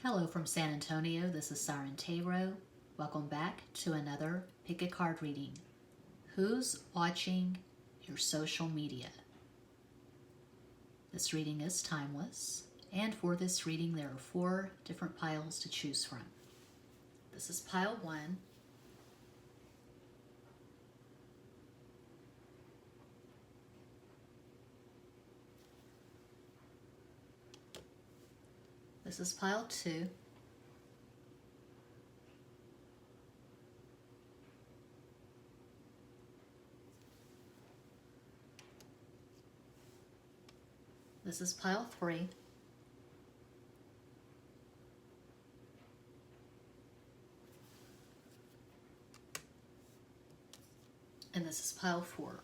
Hello from San Antonio, this is Siren. Welcome back to another Pick a Card reading. Who's watching your social media? This reading is timeless, and for this reading there are 4 different piles to choose from. This is pile 1. This is pile 2. This is pile 3. And this is pile 4.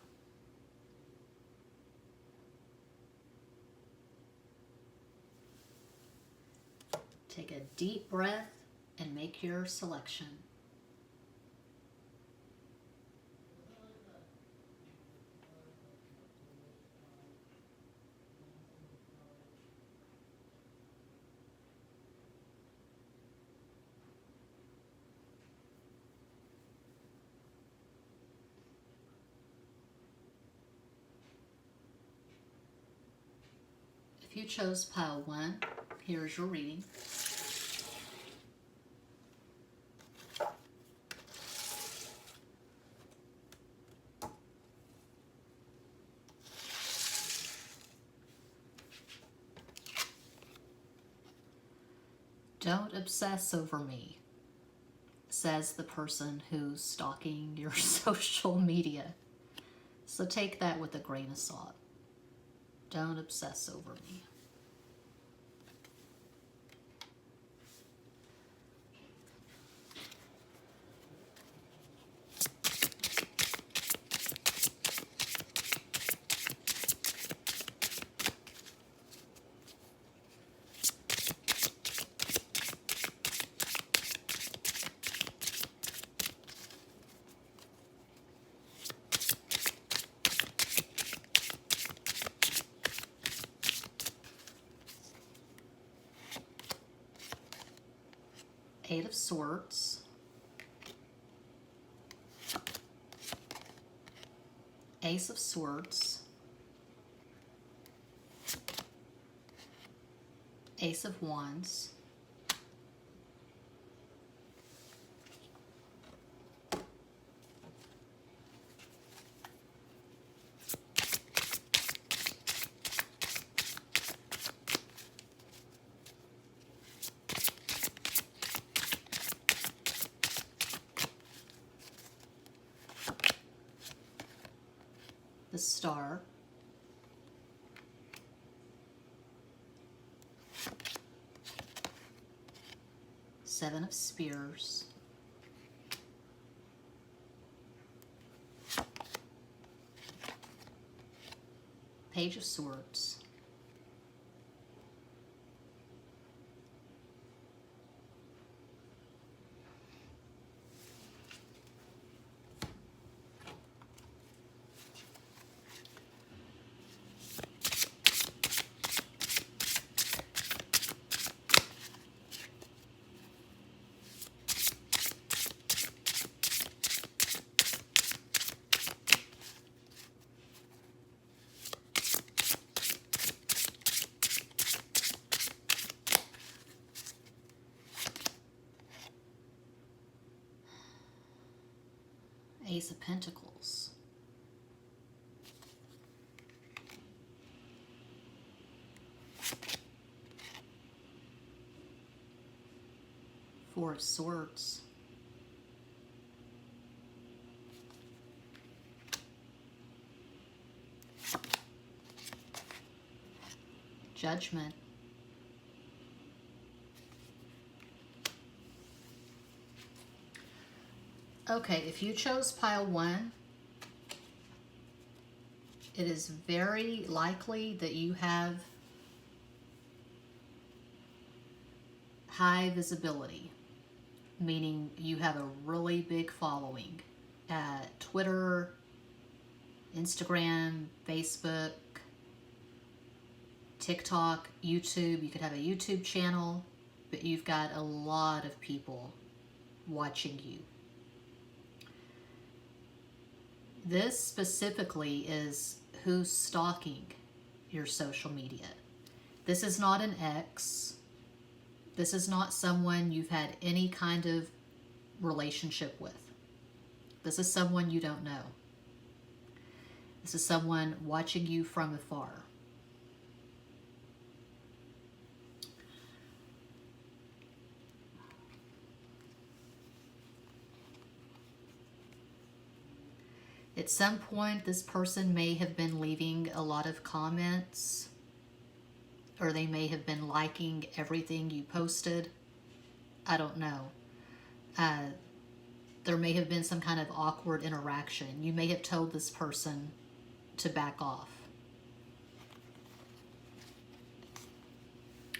Take a deep breath and make your selection. If you chose pile 1, here's your reading. Don't obsess over me, says the person who's stalking your social media. So take that with a grain of salt. Don't obsess over me. Eight of Swords, Ace of Swords, Ace of Wands, the Star, Seven of Spears, Page of Swords, Ace of Pentacles, Four of Swords, Judgment, Okay, if you chose pile 1, it is very likely that you have high visibility, meaning you have a really big following at Twitter, Instagram, Facebook, TikTok, YouTube. You could have a YouTube channel, but you've got a lot of people watching you. This specifically is who's stalking your social media. This is not an ex. This is not someone you've had any kind of relationship with. This is someone you don't know. This is someone watching you from afar. At some point, this person may have been leaving a lot of comments, or they may have been liking everything you posted. I don't know. There may have been some kind of awkward interaction. You may have told this person to back off.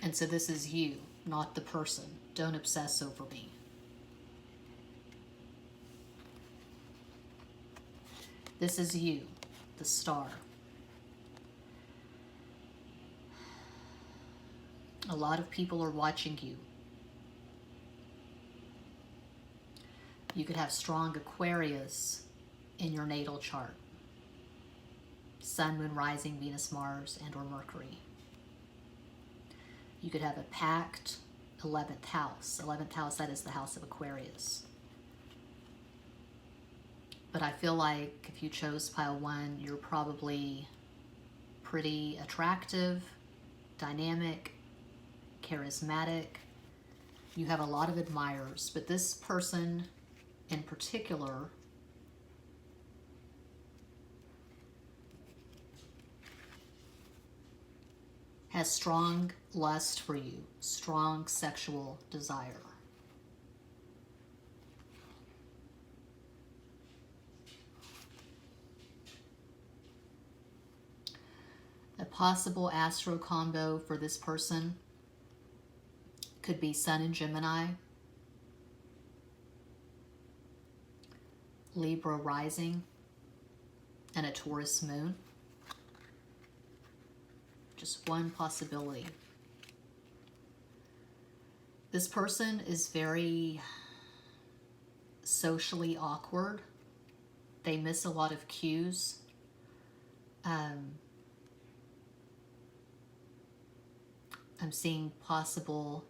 And so this is you, not the person. Don't obsess over me. This is you, the star. A lot of people are watching you. You could have strong Aquarius in your natal chart. Sun, Moon, Rising, Venus, Mars, and or Mercury. You could have a packed 11th house. 11th house, that is the house of Aquarius. But I feel like if you chose pile 1, you're probably pretty attractive, dynamic, charismatic. You have a lot of admirers, but this person in particular has strong lust for you, strong sexual desire. A possible astro combo for this person could be Sun in Gemini, Libra rising, and a Taurus moon. Just one possibility. This person is very socially awkward. They miss a lot of cues. I'm seeing possible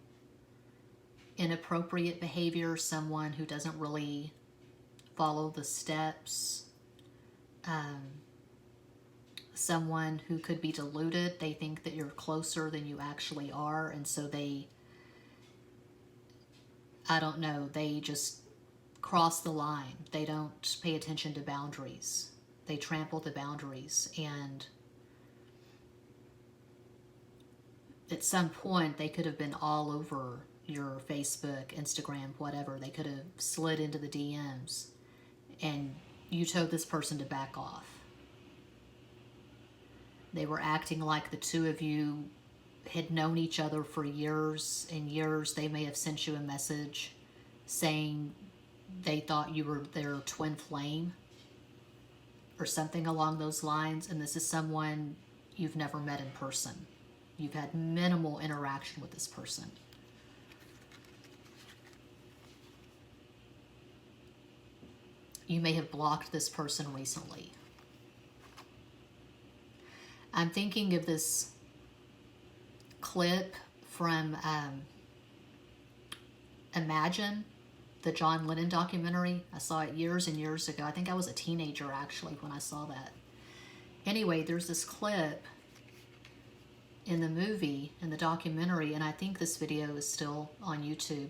inappropriate behavior, someone who doesn't really follow the steps, someone who could be deluded. They think that you're closer than you actually are, and so they, I don't know, they just cross the line. They don't pay attention to boundaries. They trample the boundaries, and at some point they could have been all over your Facebook, Instagram, whatever. They could have slid into the DMs, and you told this person to back off. They were acting like the two of you had known each other for years and years. They may have sent you a message saying they thought you were their twin flame or something along those lines, and this is someone you've never met in person. You've had minimal interaction with this person. You may have blocked this person recently. I'm thinking of this clip from Imagine, the John Lennon documentary. I saw it years and years ago. I think I was a teenager actually when I saw that. Anyway, there's this clip in the movie, in the documentary, and I think this video is still on YouTube,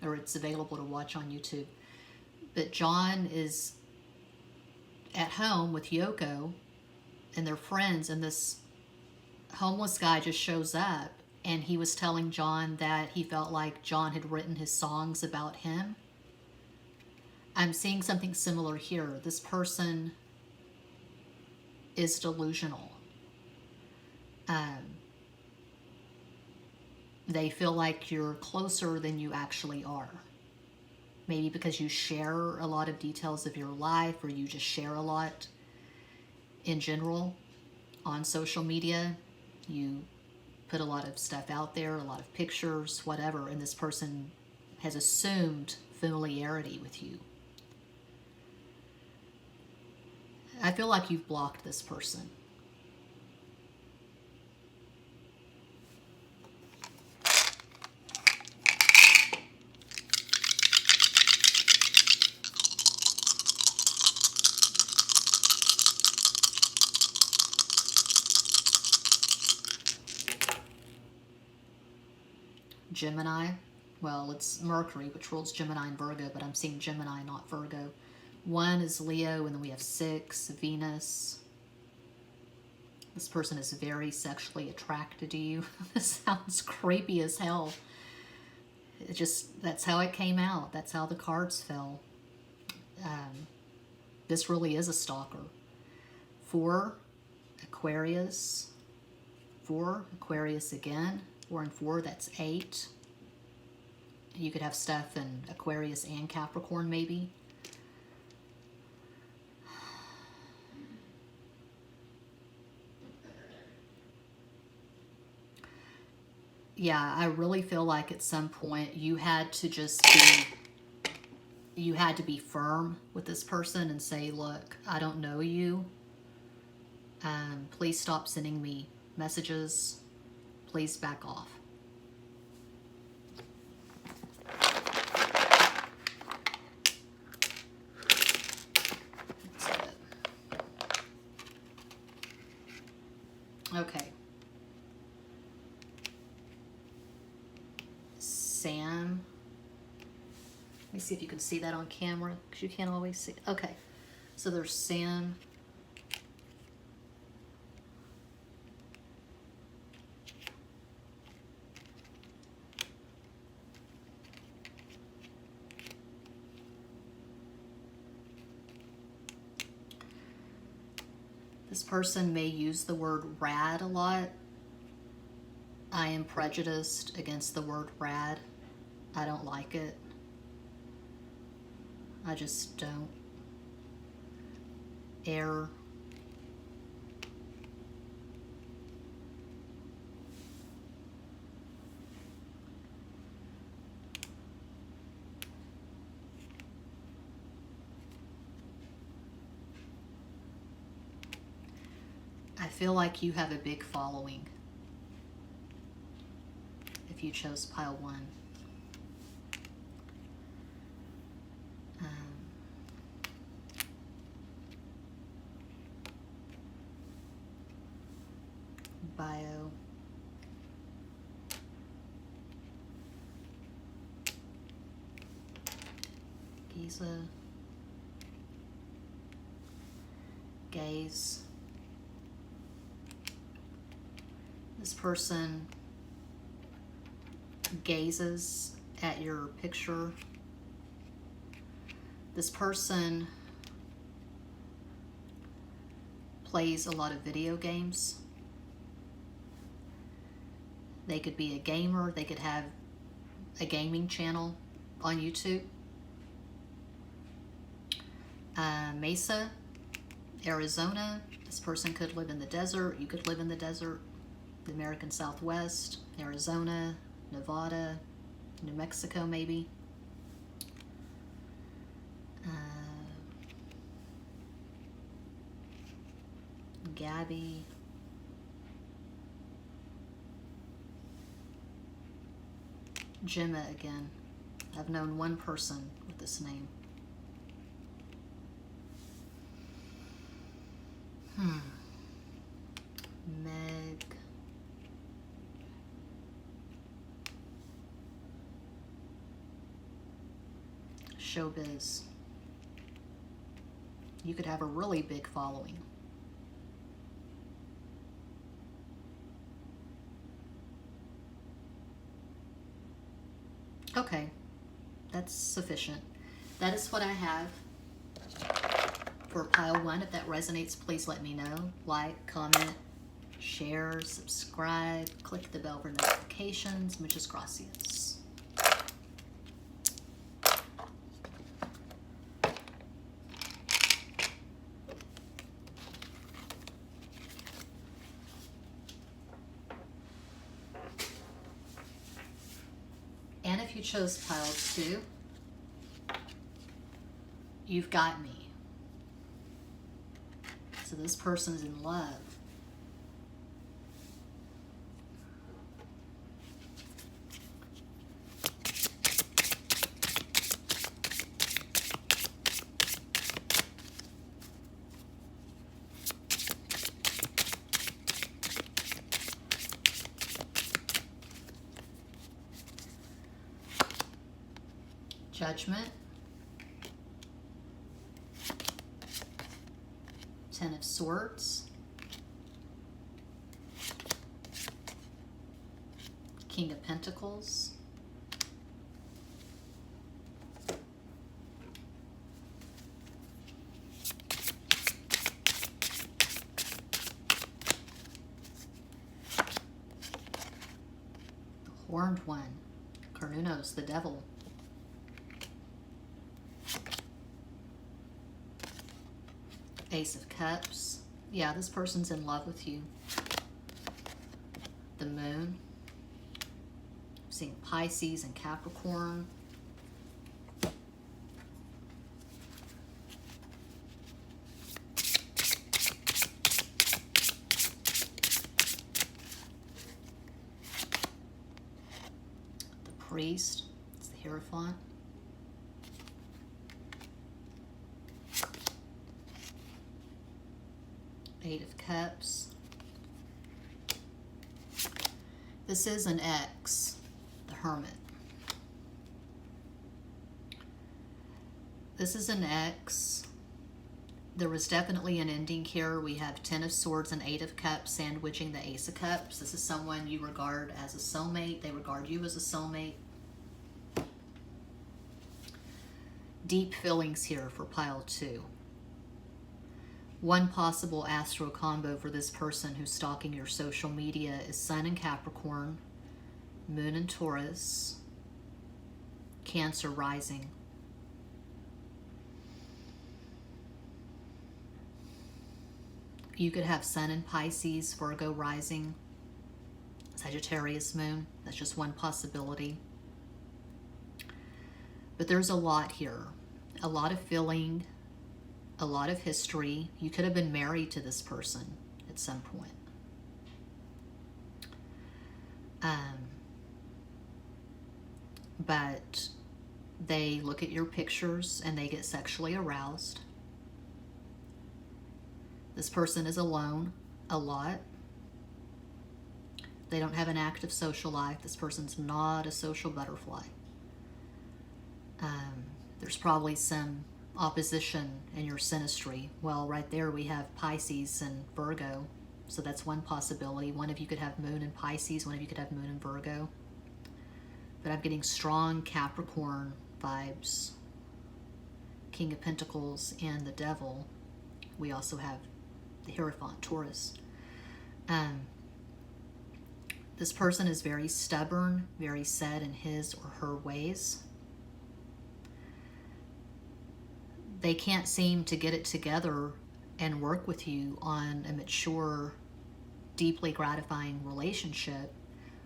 or it's available to watch on YouTube. But John is at home with Yoko and their friends, and this homeless guy just shows up, and he was telling John that he felt like John had written his songs about him. I'm seeing something similar here. This person is delusional. They feel like you're closer than you actually are. Maybe because you share a lot of details of your life, or you just share a lot in general on social media. You put a lot of stuff out there, a lot of pictures, whatever, and this person has assumed familiarity with you. I feel like you've blocked this person. Gemini, well, it's Mercury, which rules Gemini and Virgo, but I'm seeing Gemini, not Virgo. 1 is Leo, and then we have 6, Venus. This person is very sexually attracted to you. This sounds creepy as hell. It just, that's how it came out. That's how the cards fell. This really is a stalker. 4, Aquarius. 4, Aquarius again. 4 and 4, that's 8. You could have stuff in Aquarius and Capricorn, maybe. Yeah, I really feel like at some point you had to just be firm with this person and say, look, I don't know you. Please stop sending me messages. Please back off. That's it. Okay. Sam. Let me see if you can see that on camera, because you can't always see. Okay. So there's Sam. This person may use the word rad a lot. I am prejudiced against the word rad. I don't like it. I just don't. Air. I feel like you have a big following if you chose pile 1. Bio. Giza. Gaze. This person gazes at your picture. This person plays a lot of video games. They could be a gamer. They could have a gaming channel on YouTube. Mesa, Arizona. This person could live in the desert. You could live in the desert. The American Southwest, Arizona, Nevada, New Mexico, maybe. Gabby. Gemma again. I've known one person with this name. Meg. Showbiz. You could have a really big following. Okay, that's sufficient. That is what I have for pile 1. If that resonates, please let me know. Like, comment, share, subscribe, click the bell for notifications. Muchas gracias. chose pile 2. You've got me. So this person's in love. Judgment. 10 of Swords. King of Pentacles. The Horned One. Carnunos, the Devil. Ace of Cups. Yeah, this person's in love with you. The Moon. I'm seeing Pisces and Capricorn. The Priest. It's the Hierophant. Eight of Cups. This is an ex, the Hermit. This is an ex. There was definitely an ending here. We have 10 of Swords and 8 of Cups sandwiching the Ace of Cups. This is someone you regard as a soulmate. They regard you as a soulmate. Deep feelings here for pile 2. One possible astro combo for this person who's stalking your social media is Sun in Capricorn, Moon in Taurus, Cancer rising. You could have Sun in Pisces, Virgo rising, Sagittarius moon. That's just one possibility. But there's a lot here. A lot of feeling, a lot of history. You could have been married to this person at some point. But they look at your pictures and they get sexually aroused. This person is alone a lot. They don't have an active social life. This person's not a social butterfly. There's probably some opposition in your synastry. Well, right there we have Pisces and Virgo. So that's one possibility. One of you could have Moon in Pisces. One of you could have Moon in Virgo. But I'm getting strong Capricorn vibes. King of Pentacles and the Devil. We also have the Hierophant, Taurus. This person is very stubborn, very set in his or her ways. They can't seem to get it together and work with you on a mature, deeply gratifying relationship.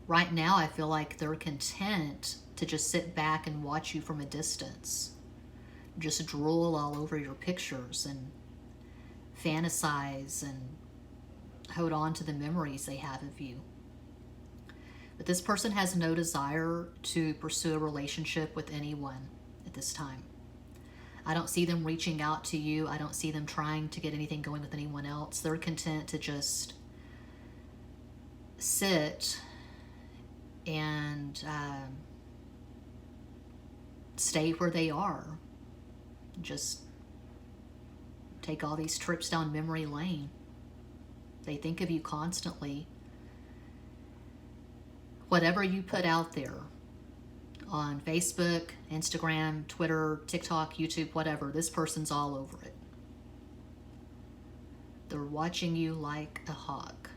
Right now, I feel like they're content to just sit back and watch you from a distance. Just drool all over your pictures and fantasize and hold on to the memories they have of you. But this person has no desire to pursue a relationship with anyone at this time. I don't see them reaching out to you. I don't see them trying to get anything going with anyone else. They're content to just sit and stay where they are. Just take all these trips down memory lane. They think of you constantly. Whatever you put out there on Facebook, Instagram, Twitter, TikTok, YouTube, whatever, this person's all over it. They're watching you like a hawk.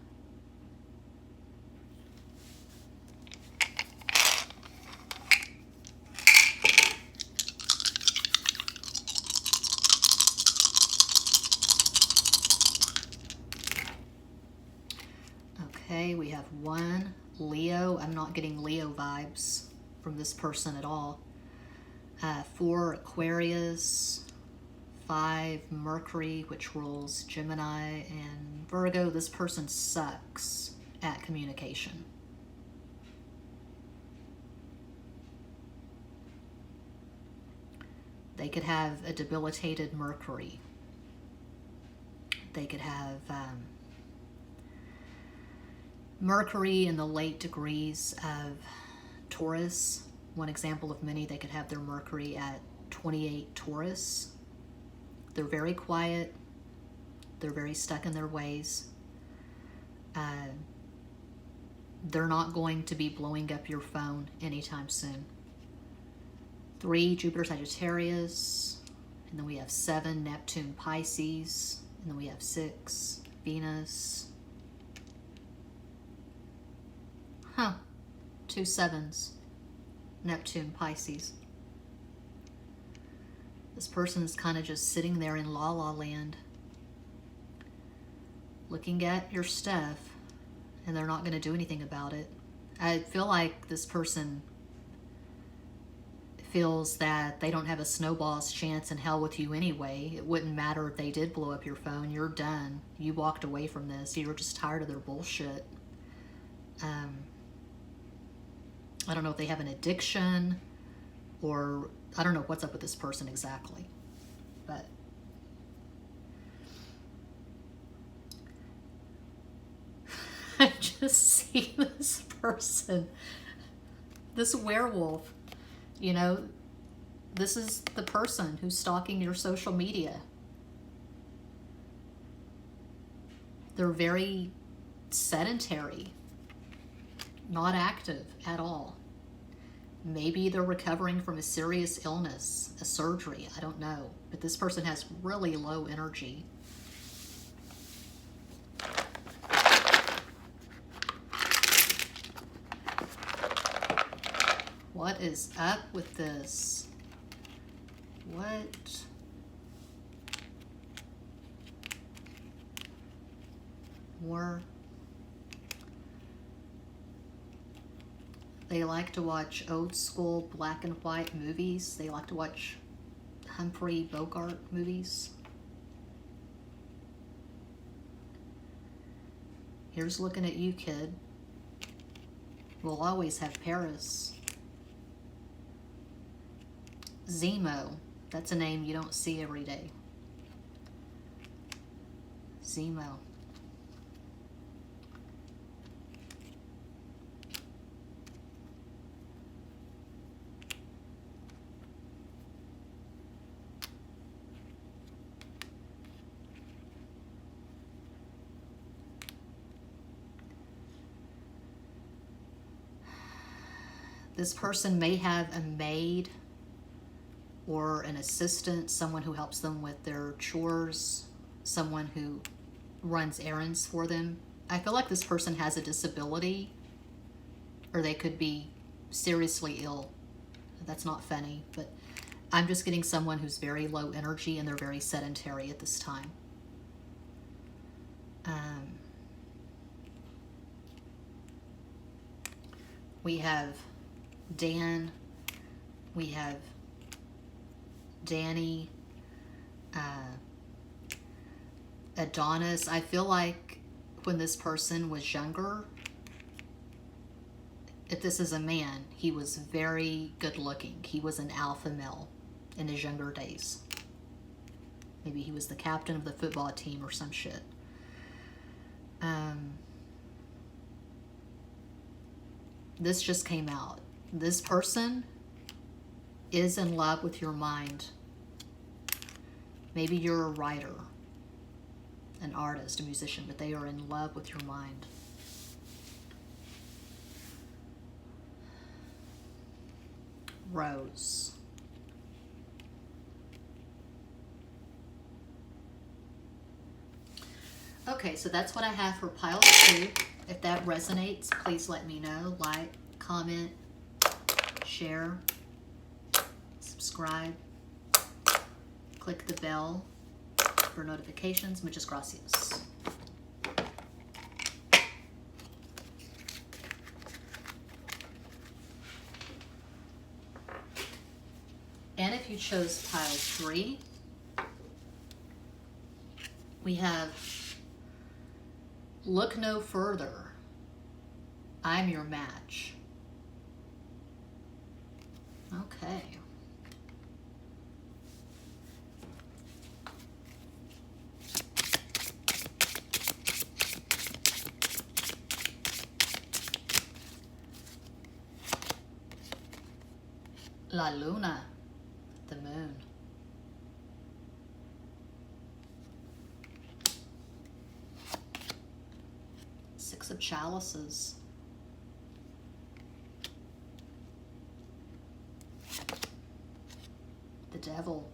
Okay, we have one Leo. I'm not getting Leo vibes. from this person at all. 4 Aquarius, 5 Mercury, which rules Gemini and Virgo. This person sucks at communication. They could have a debilitated Mercury. They could have Mercury in the late degrees of Taurus. One example of many, they could have their Mercury at 28 Taurus. They're very quiet. They're very stuck in their ways. They're not going to be blowing up your phone anytime soon. 3 Jupiter Sagittarius. And then we have 7 Neptune Pisces. And then we have 6 Venus. 2 sevens. Neptune Pisces. This person's kind of just sitting there in la la land, looking at your stuff, and they're not going to do anything about it. I feel like this person feels that they don't have a snowball's chance in hell with you anyway. It wouldn't matter if they did blow up your phone. You're done. You walked away from this. You were just tired of their bullshit. I don't know if they have an addiction, or I don't know what's up with this person exactly. But I just see this person, this werewolf, you know, this is the person who's stalking your social media. They're very sedentary, not active at all. Maybe they're recovering from a serious illness, a surgery, I don't know. But this person has really low energy. What is up with this? What? More. They like to watch old school black and white movies. They like to watch Humphrey Bogart movies. Here's looking at you, kid. We'll always have Paris. Zemo. That's a name you don't see every day. Zemo. This person may have a maid or an assistant, someone who helps them with their chores, someone who runs errands for them. I feel like this person has a disability, or they could be seriously ill. That's not funny, but I'm just getting someone who's very low energy and they're very sedentary at this time. We have Dan, we have Danny, Adonis. I feel like when this person was younger, if this is a man, he was very good looking. He was an alpha male in his younger days. Maybe he was the captain of the football team or some shit. This just came out. This person is in love with your mind. Maybe you're a writer, an artist, a musician, but they are in love with your mind. Rose. Okay, so that's what I have for pile 2. If that resonates, please let me know. Like, comment, share, subscribe, click the bell for notifications. Muchas gracias. you chose pile 3. We have look no further. I'm your match. Okay. La Luna, the moon. Six of chalices. The devil.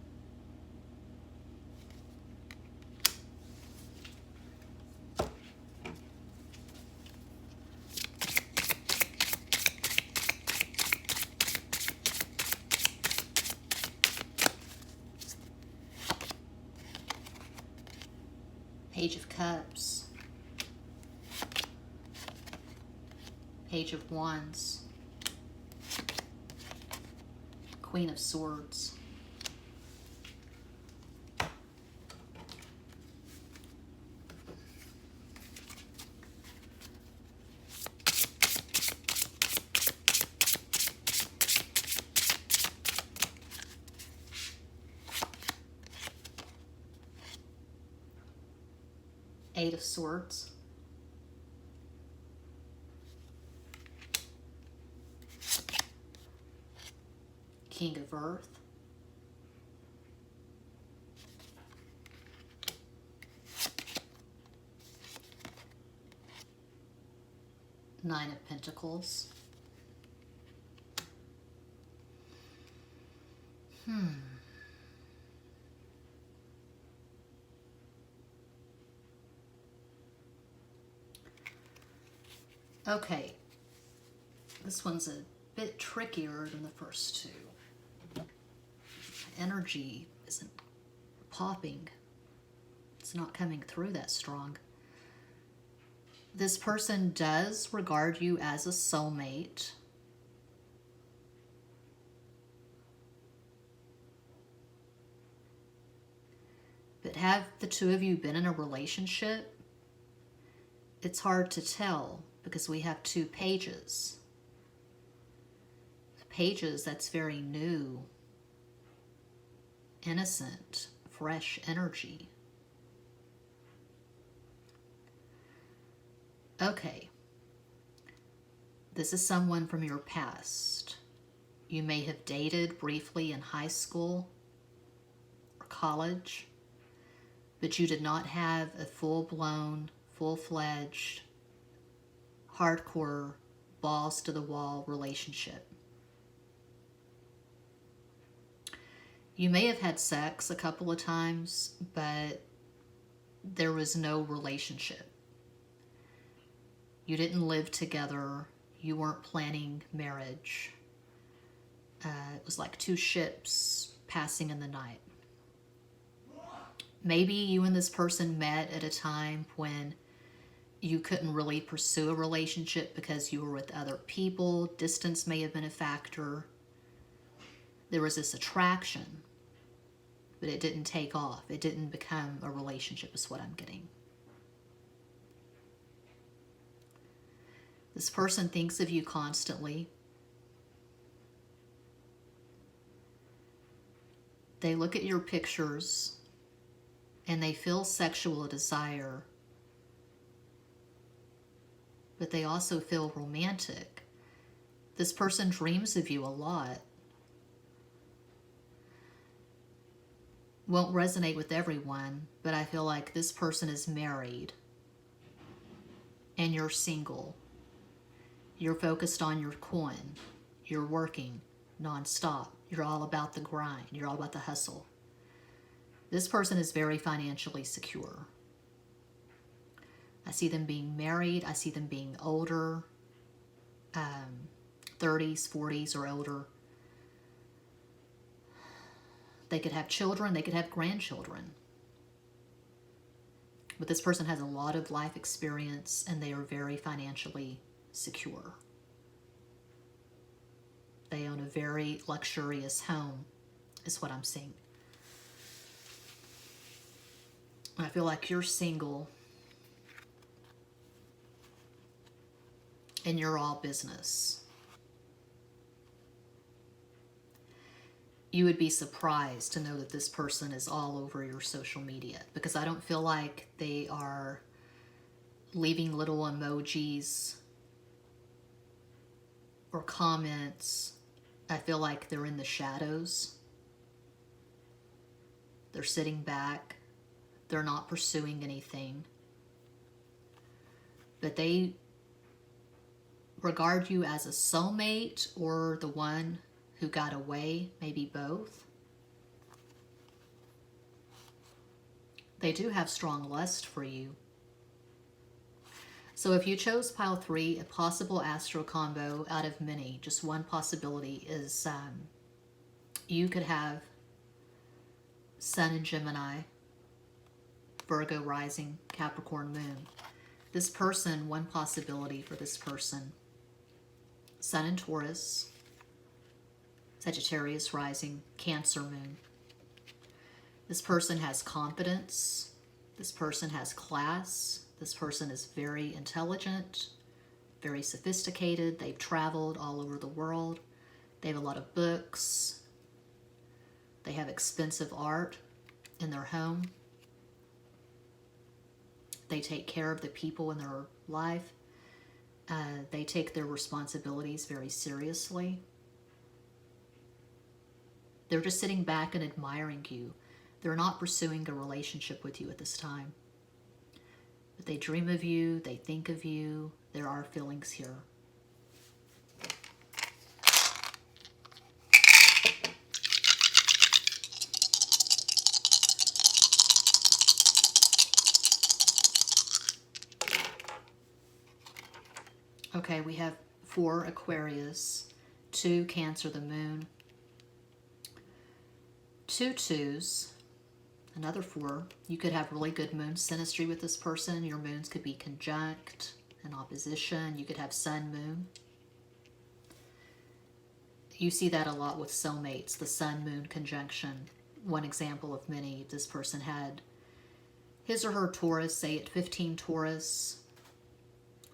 Page of Cups. Page of Wands. Queen of Swords. Eight of Swords. King of Earth. Nine of Pentacles. Okay, this one's a bit trickier than the first two. Energy isn't popping. It's not coming through that strong. This person does regard you as a soulmate. But have the two of you been in a relationship? It's hard to tell because we have two pages. Pages, that's very new, innocent, fresh energy. Okay. This is someone from your past. You may have dated briefly in high school or college, but you did not have a full-blown, full-fledged, hardcore, balls-to-the-wall relationship. You may have had sex a couple of times, but there was no relationship. You didn't live together. You weren't planning marriage. It was like two ships passing in the night. Maybe you and this person met at a time when you couldn't really pursue a relationship because you were with other people. Distance may have been a factor. There was this attraction, but it didn't take off. It didn't become a relationship is what I'm getting. This person thinks of you constantly. They look at your pictures and they feel sexual desire, but they also feel romantic. This person dreams of you a lot. Won't resonate with everyone, but I feel like this person is married and you're single. You're focused on your coin. You're working nonstop. You're all about the grind. You're all about the hustle. This person is very financially secure. I see them being married. I see them being older, 30s, 40s, or older. They could have children. They could have grandchildren. But this person has a lot of life experience and they are very financially secure. They own a very luxurious home is what I'm seeing. I feel like you're single and you're all business. You would be surprised to know that this person is all over your social media, because I don't feel like they are leaving little emojis or comments. I feel like they're in the shadows. They're sitting back. They're not pursuing anything. But they regard you as a soulmate or the one who got away, maybe both. They do have strong lust for you. So if you chose pile 3, a possible astro combo out of many, just one possibility is you could have Sun in Gemini, Virgo rising, Capricorn moon. This person, one possibility for this person, Sun in Taurus, Sagittarius rising, Cancer moon. This person has confidence. This person has class. This person is very intelligent, very sophisticated. They've traveled all over the world. They have a lot of books. They have expensive art in their home. They take care of the people in their life. They take their responsibilities very seriously. They're just sitting back and admiring you. They're not pursuing a relationship with you at this time. But they dream of you, they think of you. There are feelings here. Okay, we have 4 Aquarius, 2 Cancer, the moon, 2 2s, another 4. You could have really good moon synastry with this person. Your moons could be conjunct, in opposition. You could have sun, moon. You see that a lot with soulmates, the sun-moon conjunction. One example of many, this person had his or her Taurus, say at 15 Taurus.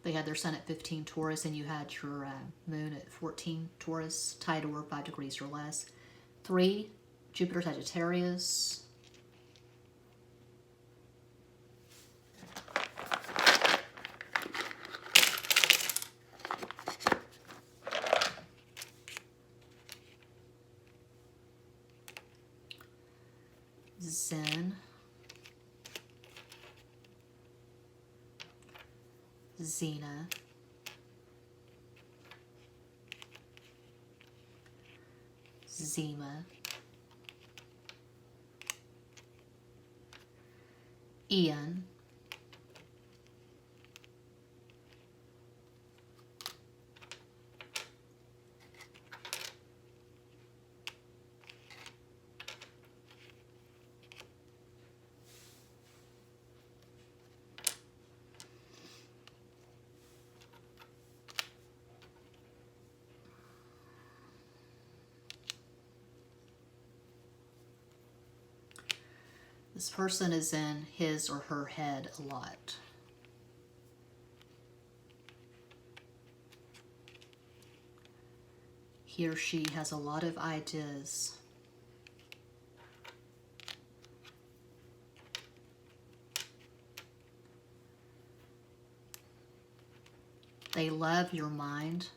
They had their sun at 15 Taurus, and you had your moon at 14 Taurus, tied or 5 degrees or less. 3, Jupiter Sagittarius. Zen. Xena. Zima. Ian. This person is in his or her head a lot. He or she has a lot of ideas. They love your mind.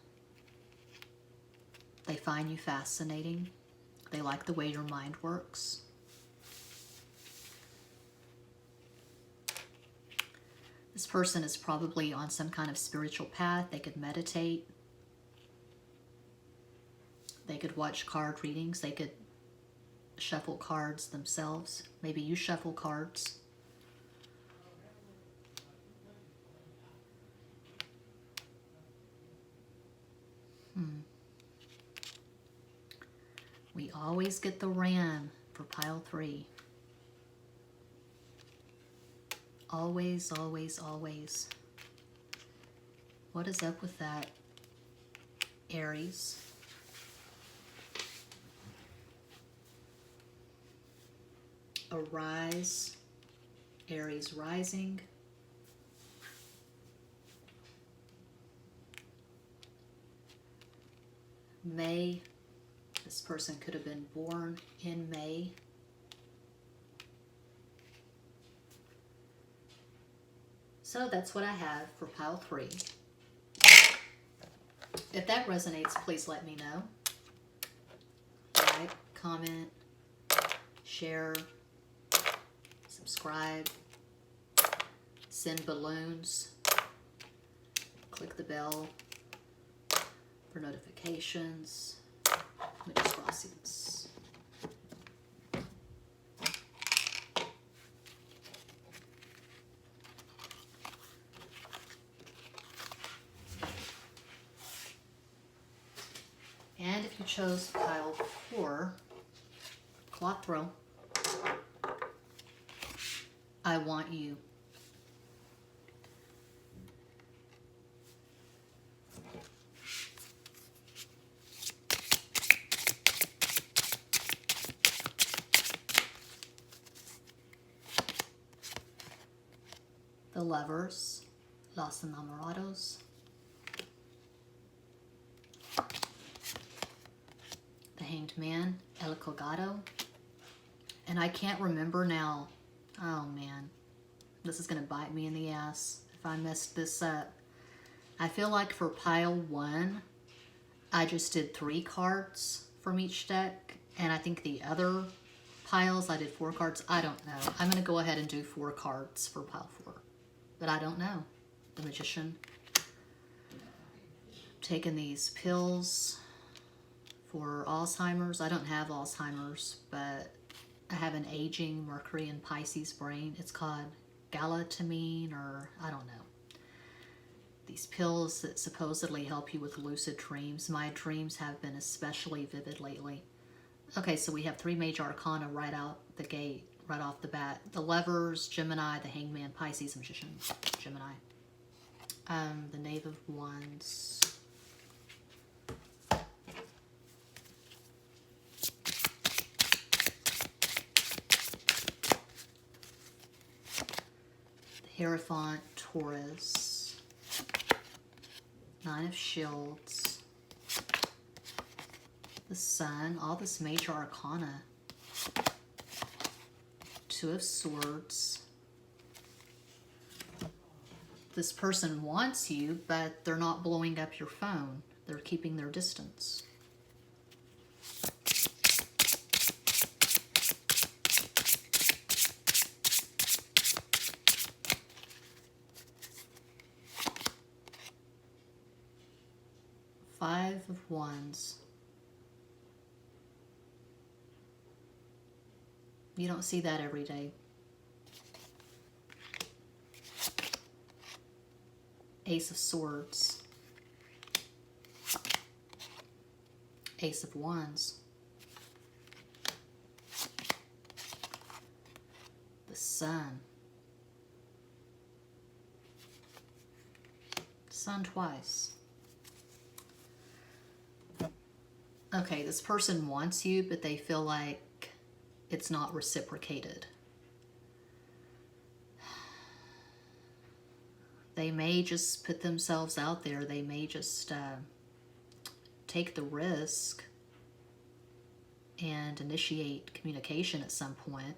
They find you fascinating. They like the way your mind works. This person is probably on some kind of spiritual path. They could meditate. They could watch card readings. They could shuffle cards themselves. Maybe you shuffle cards. We always get the ram for pile 3. Always, always, always. What is up with that, Aries? Arise, Aries rising. May, this person could have been born in May. So that's what I have for pile 3. If that resonates, please let me know. Like, comment, share, subscribe, send balloons, click the bell for notifications. Muchas gracias. And if you chose pile 4, cuatro, I want you. The Lovers, Los Enamorados. The Hanged Man, El Colgado. And I can't remember now. Oh man, this is going to bite me in the ass if I messed this up. I feel like for pile 1, I just did 3 cards from each deck. And I think the other piles, I did 4 cards. I don't know. I'm going to go ahead and do 4 cards for pile 4. But I don't know. The Magician. Taking these pills for Alzheimer's. I don't have Alzheimer's, but I have an aging Mercury and Pisces brain. It's called galantamine, or I don't know. These pills that supposedly help you with lucid dreams. My dreams have been especially vivid lately. Okay, so we have 3 major arcana right out the gate, right off the bat. The Lovers, Gemini, the Hanged Man, Pisces, Magician, Gemini. The Knave of Wands. Hierophant, Taurus, 9 of Shields, the Sun, all this major arcana, 2 of Swords. This person wants you, but they're not blowing up your phone. They're keeping their distance. Five of Wands. You don't see that every day. Ace of Swords. Ace of Wands. The Sun. Sun twice. Okay, this person wants you, but they feel like it's not reciprocated. They may just put themselves out there. They may just take the risk and initiate communication at some point.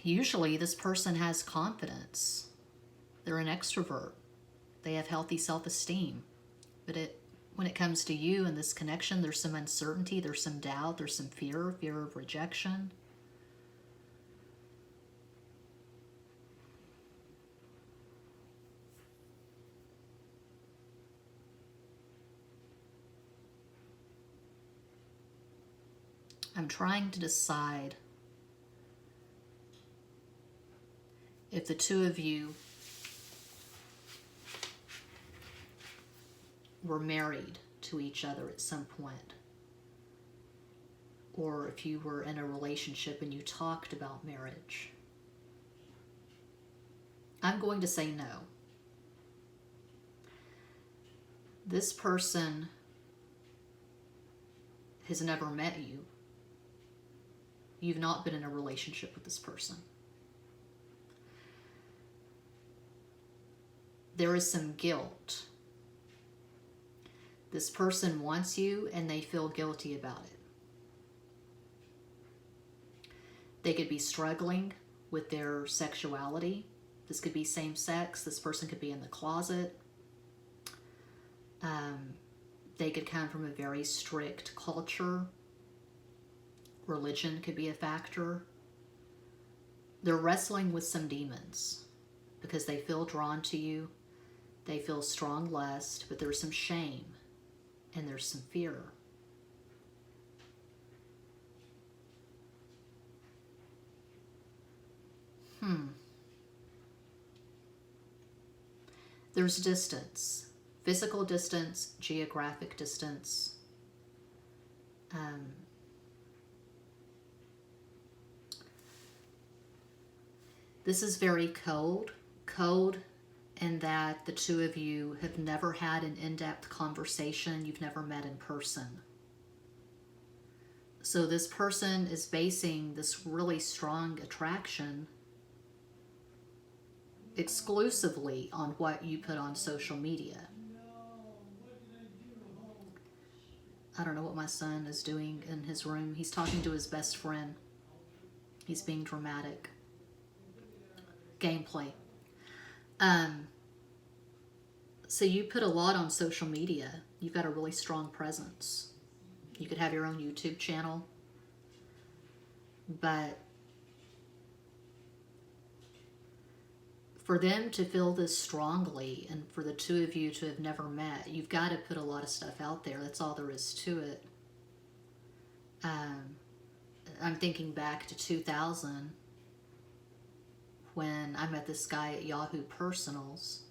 Usually this person has confidence. They're an extrovert. They have healthy self-esteem. But when it comes to you and this connection, there's some uncertainty, there's some doubt, there's some fear of rejection. I'm trying to decide if the two of you were married to each other at some point, or if you were in a relationship and you talked about marriage. I'm going to say no. This person has never met you. You've not been in a relationship with this person. There is some guilt. This person wants you and they feel guilty about it. They could be struggling with their sexuality. This could be same sex. This person could be in the closet. They could come from a very strict culture. Religion could be a factor. They're wrestling with some demons because they feel drawn to you. They feel strong lust, but there's some shame and there's some fear. There's distance. Physical distance, geographic distance. This is very cold. Cold in that the two of you have never had an in-depth conversation. You've never met in person. So this person is basing this really strong attraction exclusively on what you put on social media. I don't know what my son is doing in his room. He's talking to his best friend. He's being dramatic. Gameplay. So you put a lot on social media. You've got a really strong presence. You could have your own YouTube channel. But for them to feel this strongly and for the two of you to have never met, you've got to put a lot of stuff out there. That's all there is to it. I'm thinking back to 2000 when I met this guy at Yahoo Personals.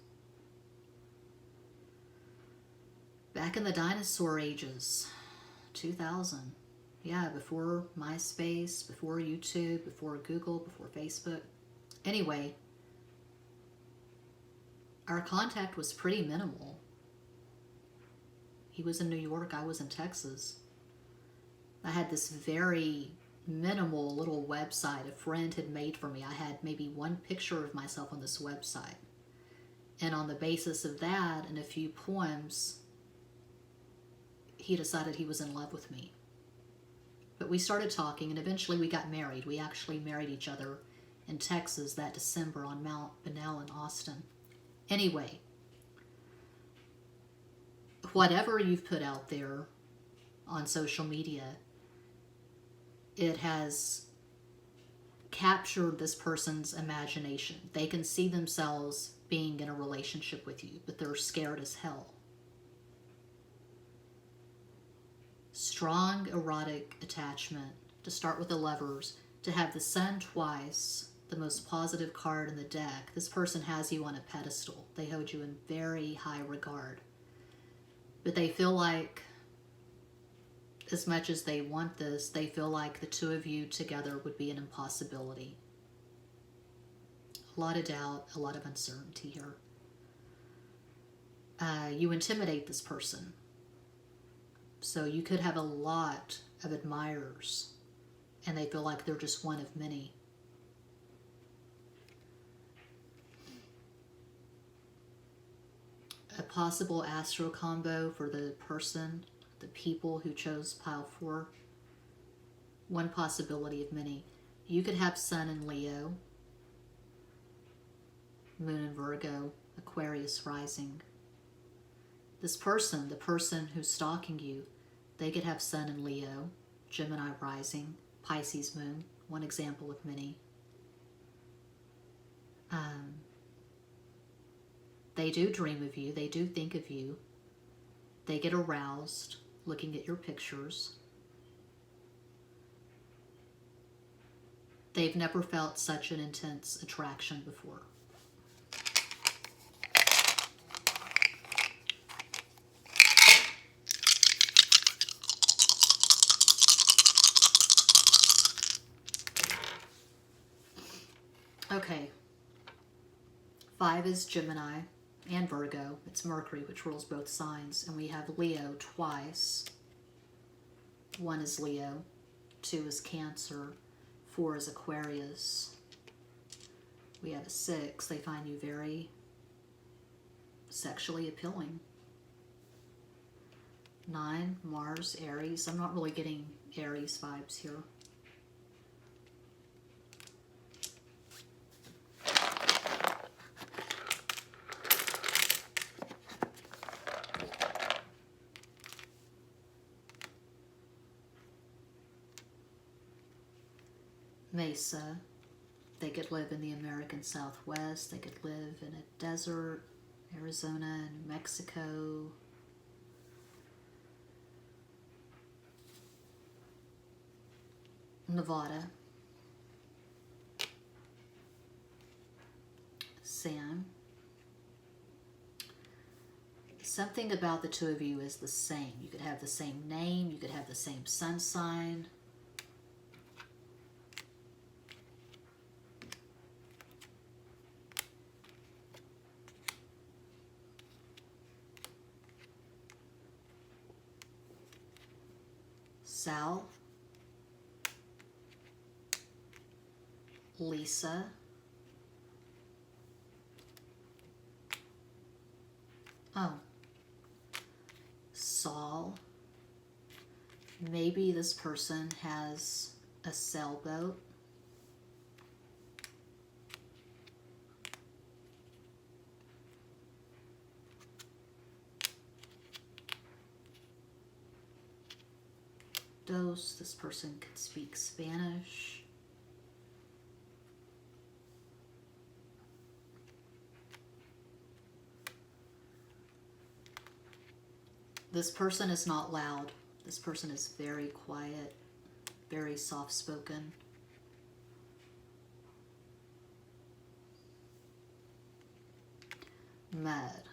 Back in the dinosaur ages, 2000. Yeah, before MySpace, before YouTube, before Google, before Facebook. Anyway, our contact was pretty minimal. He was in New York, I was in Texas. I had this very minimal little website a friend had made for me. I had maybe one picture of myself on this website. And on the basis of that and a few poems, he decided he was in love with me. But we started talking and eventually we got married. We actually married each other in Texas that December on Mount Bunnell in Austin. Anyway, whatever you've put out there on social media, it has captured this person's imagination. They can see themselves being in a relationship with you, but they're scared as hell. Strong erotic attachment, to start with the lovers, to have the sun twice, the most positive card in the deck. This person has you on a pedestal. They hold you in very high regard. But they feel like, as much as they want this, they feel like the two of you together would be an impossibility. A lot of doubt, a lot of uncertainty here. You intimidate this person. So you could have a lot of admirers, and they feel like they're just one of many. A possible astro combo for the person, the people who chose pile 4. One possibility of many. You could have Sun in Leo, Moon in Virgo, Aquarius rising. This person, the person who's stalking you, they could have Sun in Leo, Gemini rising, Pisces moon, one example of many. They do dream of you, they do think of you, they get aroused looking at your pictures. They've never felt such an intense attraction before. Okay, 5 is Gemini and Virgo. It's Mercury, which rules both signs. And we have Leo twice. 1 is Leo, 2 is Cancer, 4 is Aquarius. We have a 6. They find you very sexually appealing. 9, Mars, Aries. I'm not really getting Aries vibes here. Mesa. They could live in the American Southwest. They could live in a desert, Arizona and Mexico. Nevada. Sam. Something about the two of you is the same. You could have the same name. You could have the same sun sign. Sal, Lisa, Saul. Maybe this person has a sailboat. This person could speak Spanish. This person is not loud. This person is very quiet, very soft-spoken. Mud.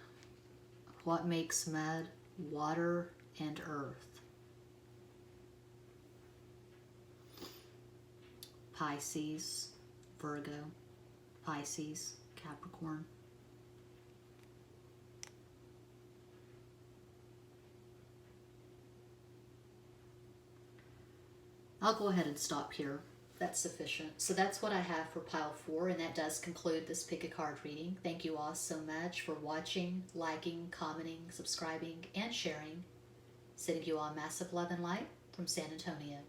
What makes mud? Water and earth. Pisces, Virgo, Pisces, Capricorn. I'll go ahead and stop here. That's sufficient. So that's what I have for pile 4, and that does conclude this pick a card reading. Thank you all so much for watching, liking, commenting, subscribing, and sharing. Sending you all massive love and light from San Antonio.